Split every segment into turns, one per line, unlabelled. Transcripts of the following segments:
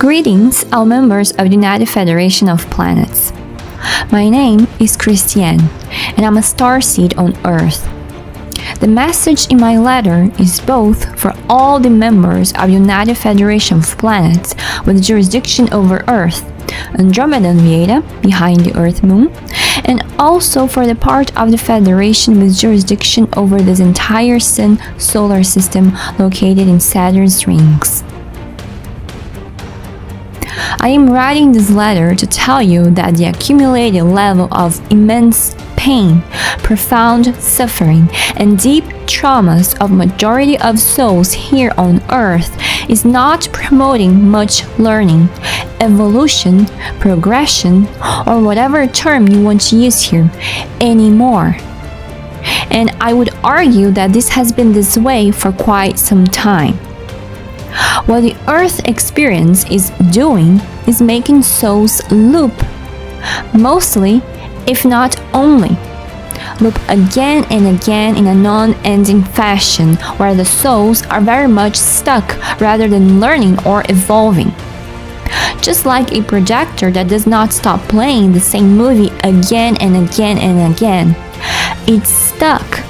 Greetings, all members of the United Federation of Planets. My name is Christiane, and I'm a starseed on Earth. The message in my letter is both for all the members of the United Federation of Planets with jurisdiction over Earth, Andromeda and Vega behind the Earth Moon, and also for the part of the Federation with jurisdiction over this entire Sun solar system located in Saturn's rings. I am writing this letter to tell you that the accumulated level of immense pain, profound suffering, and deep traumas of majority of souls here on Earth is not promoting much learning, evolution, progression, or whatever term you want to use here anymore. And I would argue that this has been this way for quite some time. What the Earth experience is doing is making souls loop. Mostly, if not only, loop again and again in a non-ending fashion where the souls are very much stuck rather than learning or evolving. Just like a projector that does not stop playing the same movie again and again and again. It's stuck.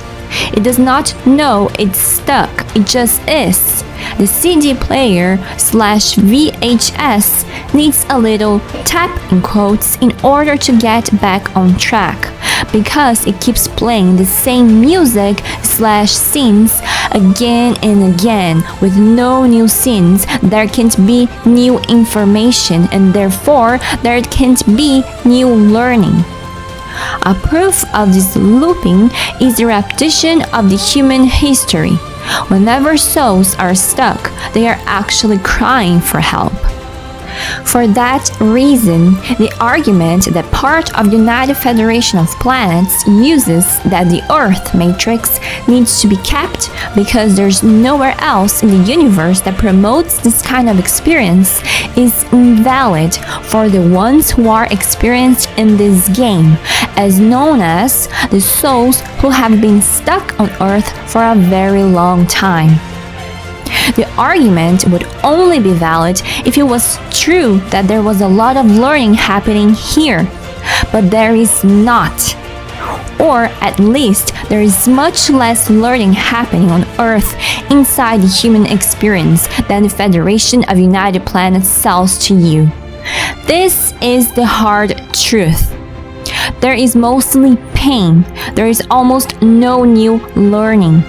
It does not know it's stuck. It just is. The CD player / VHS needs a little tap in quotes in order to get back on track because it keeps playing the same music / scenes again and again with no new scenes. There can't be new information and therefore there can't be new learning. A proof of this looping is the repetition of the human history. Whenever souls are stuck, they are actually crying for help. For that reason, the argument that part of the United Federation of Planets uses that the Earth matrix needs to be kept because there's nowhere else in the universe that promotes this kind of experience is invalid for the ones who are experienced in this game, as known as the souls who have been stuck on Earth for a very long time. The argument would only be valid if it was true that there was a lot of learning happening here, but there is not. Or at least there is much less learning happening on Earth inside the human experience than the Federation of United Planets sells to you. This is the hard truth. There is mostly pain. There is almost no new learning.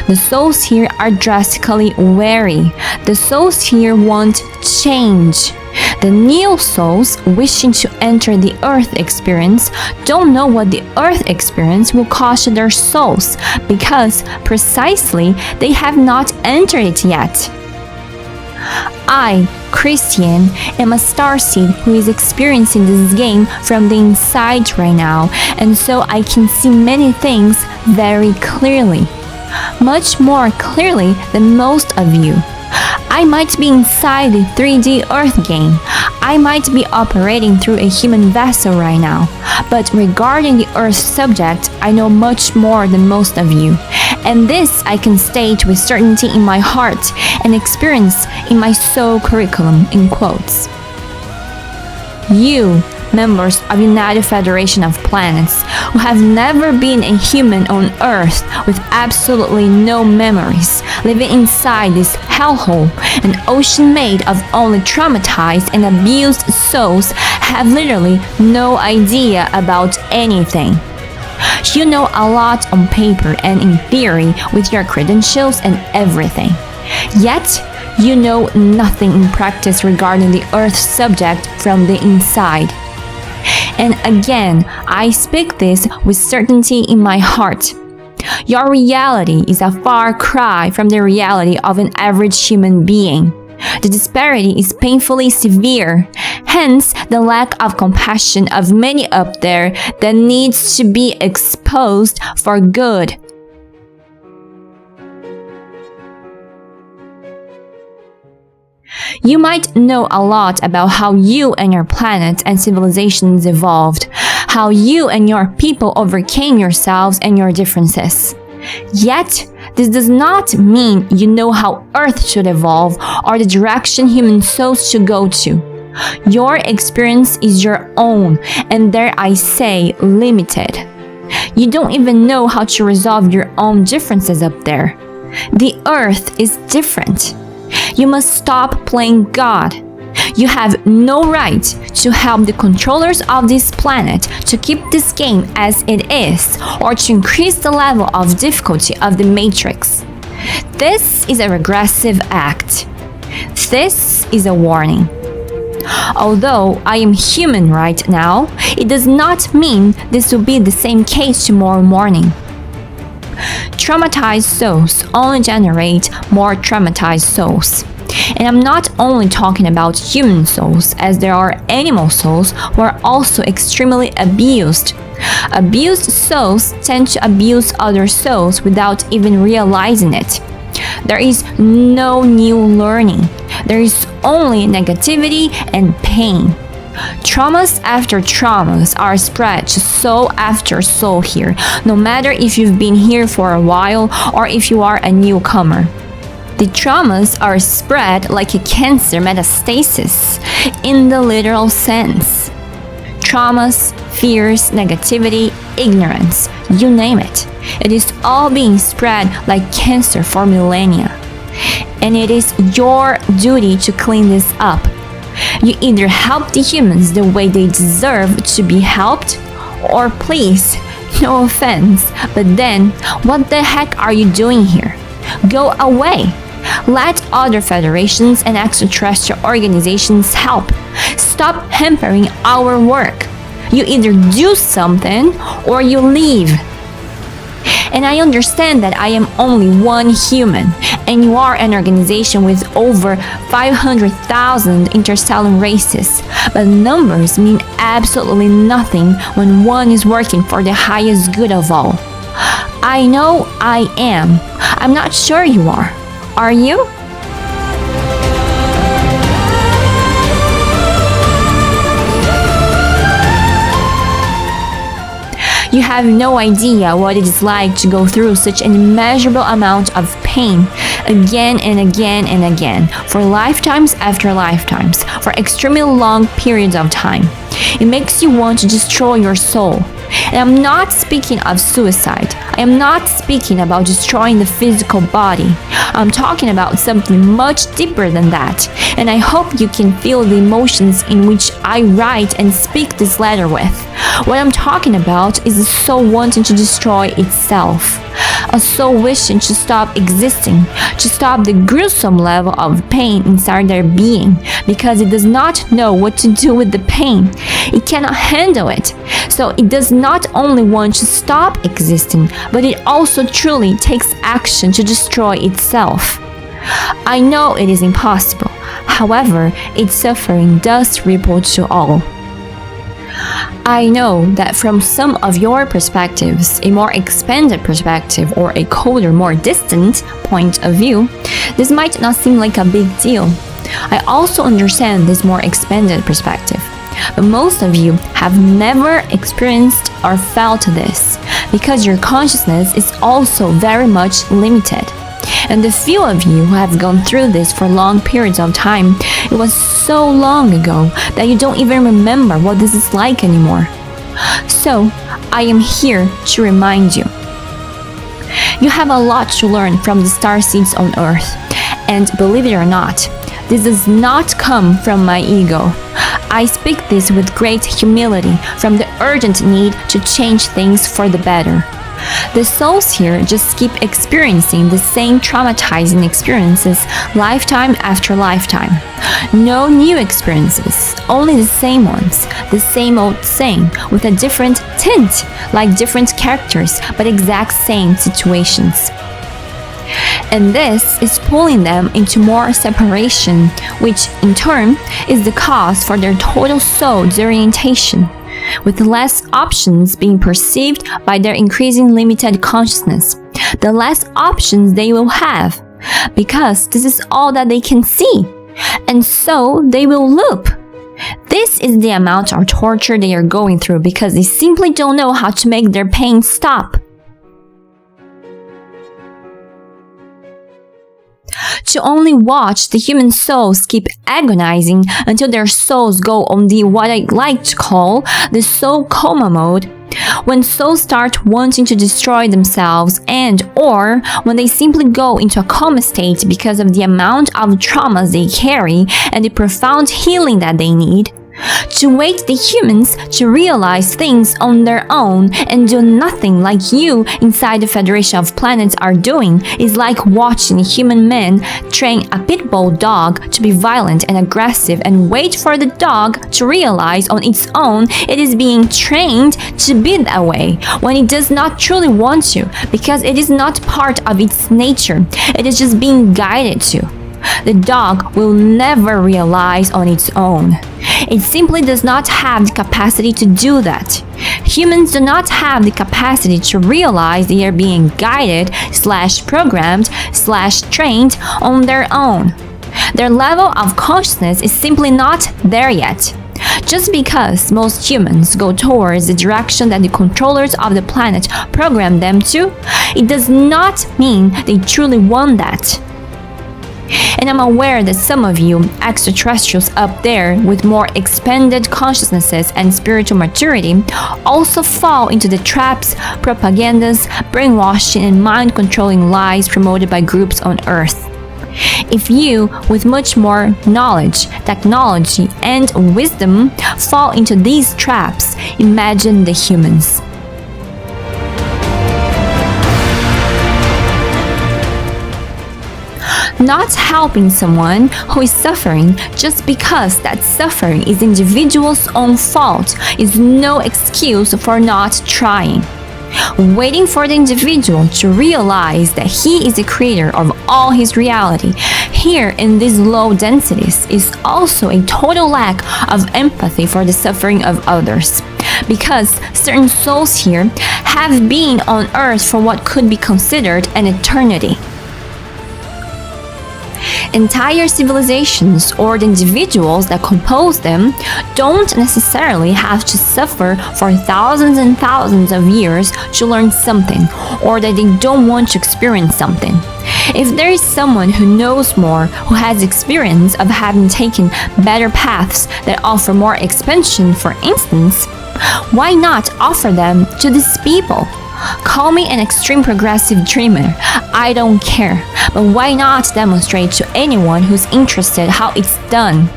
The souls here are drastically wary. The souls here want change. The new souls wishing to enter the Earth experience don't know what the Earth experience will cost their souls because precisely they have not entered it yet. I, Christiane, am a starseed who is experiencing this game from the inside right now, and so I can see many things very clearly. Much more clearly than most of you. I might be inside the 3D Earth game. I might be operating through a human vessel right now. But regarding the Earth subject, I know much more than most of you. And this I can state with certainty in my heart and experience in my soul curriculum, in quotes. You, members of United Federation of Planets, who have never been a human on Earth with absolutely no memories, living inside this hellhole, an ocean made of only traumatized and abused souls, have literally no idea about anything. You know a lot on paper and in theory with your credentials and everything. Yet, you know nothing in practice regarding the Earth subject from the inside. And again, I speak this with certainty in my heart. Your reality is a far cry from the reality of an average human being. The disparity is painfully severe, hence the lack of compassion of many up there that needs to be exposed for good. You might know a lot about how you and your planet and civilizations evolved, how you and your people overcame yourselves and your differences. Yet, This does not mean you know how Earth should evolve or the direction human souls should go to. Your experience is your own, and dare I say, limited. You don't even know how to resolve your own differences up there. The Earth is different. You must stop playing God. You have no right to help the controllers of this planet to keep this game as it is or to increase the level of difficulty of the Matrix. This is a regressive act. This is a warning. Although I am human right now, it does not mean this will be the same case tomorrow morning. Traumatized souls only generate more traumatized souls. And I'm not only talking about human souls, as there are animal souls who are also extremely abused. Abused souls tend to abuse other souls without even realizing it. There is no new learning. There is only negativity and pain. Traumas after traumas are spread to soul after soul here, no matter if you've been here for a while or if you are a newcomer. The traumas are spread like a cancer metastasis in the literal sense. Traumas, fears, negativity, ignorance, you name it. It is all being spread like cancer for millennia. And it is your duty to clean this up. You either help the humans the way they deserve to be helped, or please, no offense, but then what the heck are you doing here? Go away. Let other federations and extraterrestrial organizations help. Stop hampering our work. You either do something or you leave. And I understand that I am only one human, and you are an organization with over 500,000 interstellar races, but numbers mean absolutely nothing when one is working for the highest good of all. I know I am. I'm not sure you are. Are you? You have no idea what it is like to go through such an immeasurable amount of pain again and again and again, for lifetimes after lifetimes, for extremely long periods of time. It makes you want to destroy your soul. And I'm not speaking of suicide. I am not speaking about destroying the physical body. I'm talking about something much deeper than that. And I hope you can feel the emotions in which I write and speak this letter with. What I'm talking about is a soul wanting to destroy itself. A soul wishing to stop existing, to stop the gruesome level of pain inside their being, because it does not know what to do with the pain. It cannot handle it. So it does not only want to stop existing, but it also truly takes action to destroy itself. I know it is impossible. However, its suffering does ripple to all. I know that from some of your perspectives, a more expanded perspective or a colder, more distant point of view, this might not seem like a big deal. I also understand this more expanded perspective. But most of you have never experienced or felt this, because your consciousness is also very much limited. And the few of you who have gone through this for long periods of time, it was so long ago that you don't even remember what this is like anymore. So, I am here to remind you. You have a lot to learn from the starseeds on Earth. And believe it or not, this does not come from my ego. I speak this with great humility from the urgent need to change things for the better. The souls here just keep experiencing the same traumatizing experiences lifetime after lifetime. No new experiences, only the same ones, the same old same, with a different tint, like different characters, but exact same situations. And this is pulling them into more separation, which in turn is the cause for their total soul disorientation, with less options being perceived by their increasing limited consciousness, the less options they will have, because this is all that they can see, and so they will loop. This is the amount of torture they are going through because they simply don't know how to make their pain stop. to only watch the human souls keep agonizing until their souls go on the what I like to call the soul coma mode, when souls start wanting to destroy themselves and or when they simply go into a coma state because of the amount of traumas they carry and the profound healing that they need. To wait the humans to realize things on their own and do nothing like you inside the Federation of Planets are doing is like watching a human man train a pit bull dog to be violent and aggressive and wait for the dog to realize on its own it is being trained to be that way when it does not truly want to, because it is not part of its nature. It is just being guided to. The dog will never realize on its own. It simply does not have the capacity to do that. Humans do not have the capacity to realize they are being guided / programmed / trained on their own. Their level of consciousness is simply not there yet. Just because most humans go towards the direction that the controllers of the planet program them to, it does not mean they truly want that. And I'm aware that some of you extraterrestrials up there with more expanded consciousnesses and spiritual maturity also fall into the traps, propagandas, brainwashing, and mind-controlling lies promoted by groups on Earth. If you, with much more knowledge, technology, and wisdom, fall into these traps, imagine the humans. Not helping someone who is suffering just because that suffering is the individual's own fault is no excuse for not trying. Waiting for the individual to realize that he is the creator of all his reality here in these low densities is also a total lack of empathy for the suffering of others. Because certain souls here have been on Earth for what could be considered an eternity. Entire civilizations or the individuals that compose them don't necessarily have to suffer for thousands and thousands of years to learn something, or that they don't want to experience something. If there is someone who knows more, who has experience of having taken better paths that offer more expansion, for instance, why not offer them to these people? Call me an extreme progressive dreamer, I don't care, but why not demonstrate to anyone who's interested how it's done?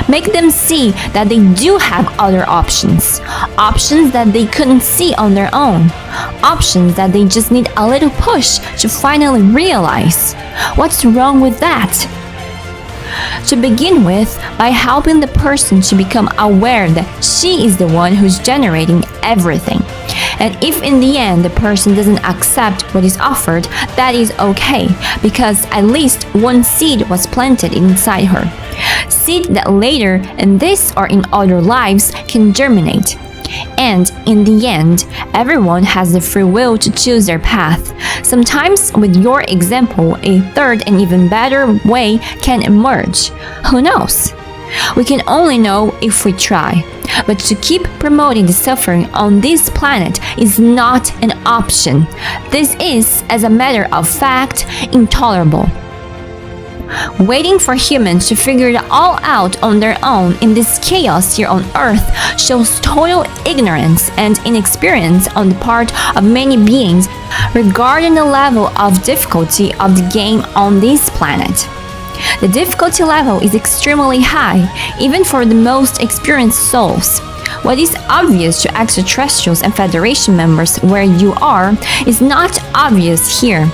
Make them see that they do have other options, options that they couldn't see on their own, options that they just need a little push to finally realize. What's wrong with that? To begin with, by helping the person to become aware that she is the one who's generating everything. And if in the end the person doesn't accept what is offered, that is okay, because at least one seed was planted inside her. Seed that later in this or in other lives can germinate. And in the end, everyone has the free will to choose their path. Sometimes, with your example, a third and even better way can emerge. Who knows? We can only know if we try. But to keep promoting the suffering on this planet is not an option. This is, as a matter of fact, intolerable. Waiting for humans to figure it all out on their own in this chaos here on Earth shows total ignorance and inexperience on the part of many beings regarding the level of difficulty of the game on this planet. The difficulty level is extremely high, even for the most experienced souls. What is obvious to extraterrestrials and Federation members where you are is not obvious here.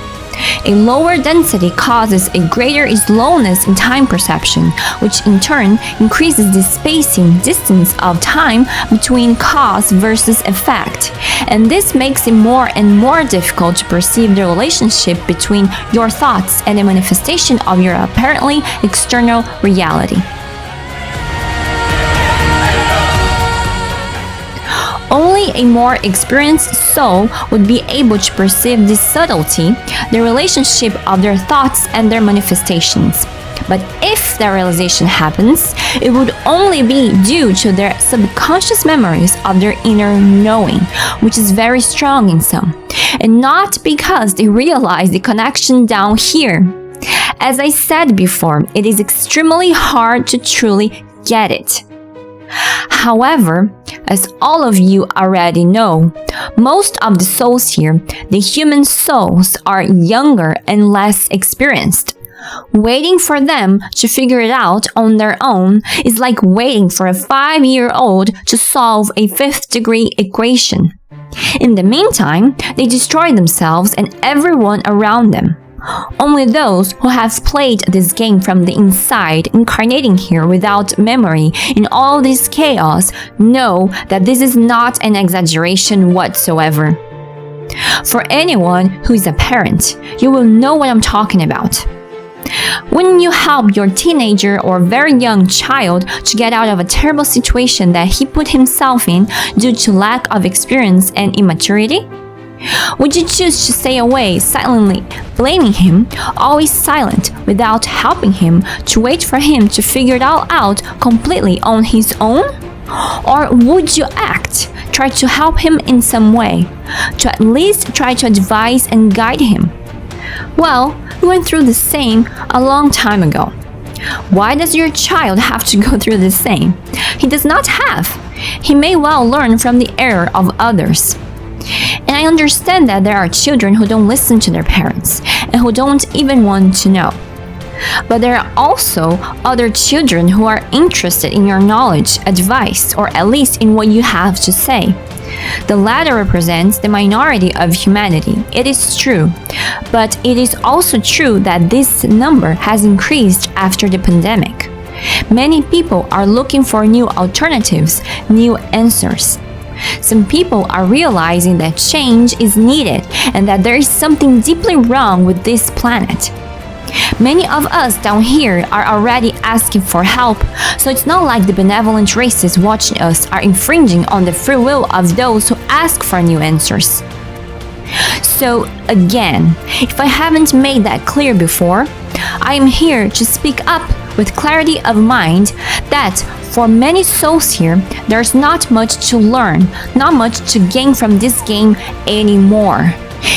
A lower density causes a greater slowness in time perception, which in turn increases the spacing distance of time between cause versus effect. And this makes it more and more difficult to perceive the relationship between your thoughts and the manifestation of your apparently external reality. Only a more experienced soul would be able to perceive this subtlety, the relationship of their thoughts and their manifestations. But if that realization happens, it would only be due to their subconscious memories of their inner knowing, which is very strong in some, and not because they realize the connection down here. As I said before, it is extremely hard to truly get it. However, as all of you already know, most of the souls here, the human souls, are younger and less experienced. Waiting for them to figure it out on their own is like waiting for a 5-year-old to solve a 5th-degree equation. In the meantime, they destroy themselves and everyone around them. Only those who have played this game from the inside, incarnating here without memory in all this chaos, know that this is not an exaggeration whatsoever. For anyone who is a parent, you will know what I'm talking about. When you help your teenager or very young child to get out of a terrible situation that he put himself in due to lack of experience and immaturity, would you choose to stay away silently, blaming him, always silent, without helping him, to wait for him to figure it all out completely on his own? Or would you act, try to help him in some way, to at least try to advise and guide him? Well, we went through the same a long time ago. Why does your child have to go through the same? He does not have. He may well learn from the error of others. And I understand that there are children who don't listen to their parents and who don't even want to know. But there are also other children who are interested in your knowledge, advice, or at least in what you have to say. The latter represents the minority of humanity, it is true. But it is also true that this number has increased after the pandemic. Many people are looking for new alternatives, new answers. Some people are realizing that change is needed and that there is something deeply wrong with this planet. Many of us down here are already asking for help, so it's not like the benevolent races watching us are infringing on the free will of those who ask for new answers. So again, if I haven't made that clear before, I am here to speak up with clarity of mind that for many souls here, there's not much to learn, not much to gain from this game anymore.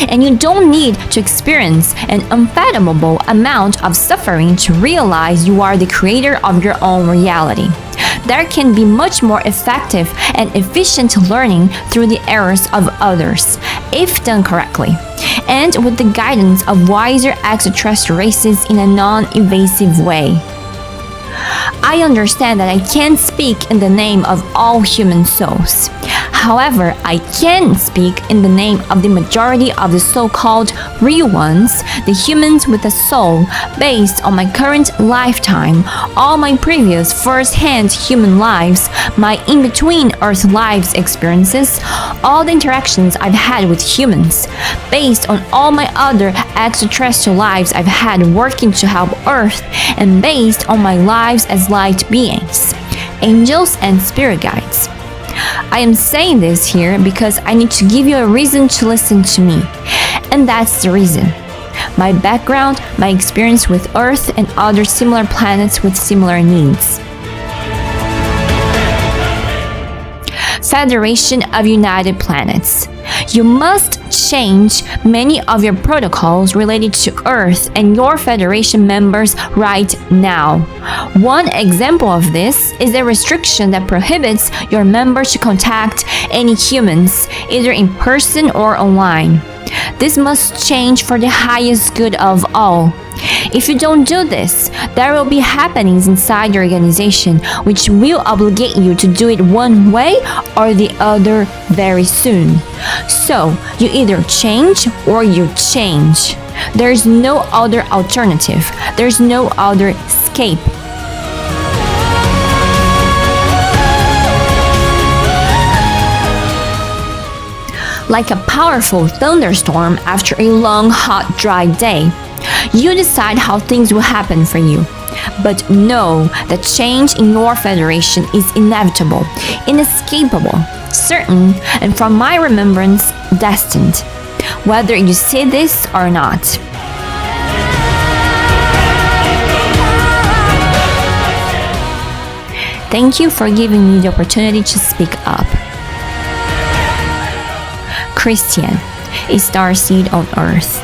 And you don't need to experience an unfathomable amount of suffering to realize you are the creator of your own reality. There can be much more effective and efficient learning through the errors of others, if done correctly, and with the guidance of wiser extraterrestrial races in a non-invasive way. I understand that I can't speak in the name of all human souls. However, I can speak in the name of the majority of the so-called real ones, the humans with a soul, based on my current lifetime, all my previous first-hand human lives, my in-between Earth lives experiences, all the interactions I've had with humans, based on all my other extraterrestrial lives I've had working to help Earth, and based on my lives as light beings, angels and spirit guides. I am saying this here because I need to give you a reason to listen to me. And that's the reason. My background, my experience with Earth and other similar planets with similar needs. Federation of United Planets. You must change many of your protocols related to Earth and your Federation members right now. One example of this is a restriction that prohibits your members to contact any humans, either in person or online. This must change for the highest good of all. If you don't do this, there will be happenings inside your organization which will obligate you to do it one way or the other very soon. So, you either change or you change. There's no other alternative. There's no other escape. Like a powerful thunderstorm after a long, hot, dry day, you decide how things will happen for you. But know that change in your federation is inevitable, inescapable, certain, and from my remembrance, destined, whether you see this or not. Thank you for giving me the opportunity to speak up. Christian, a starseed on Earth.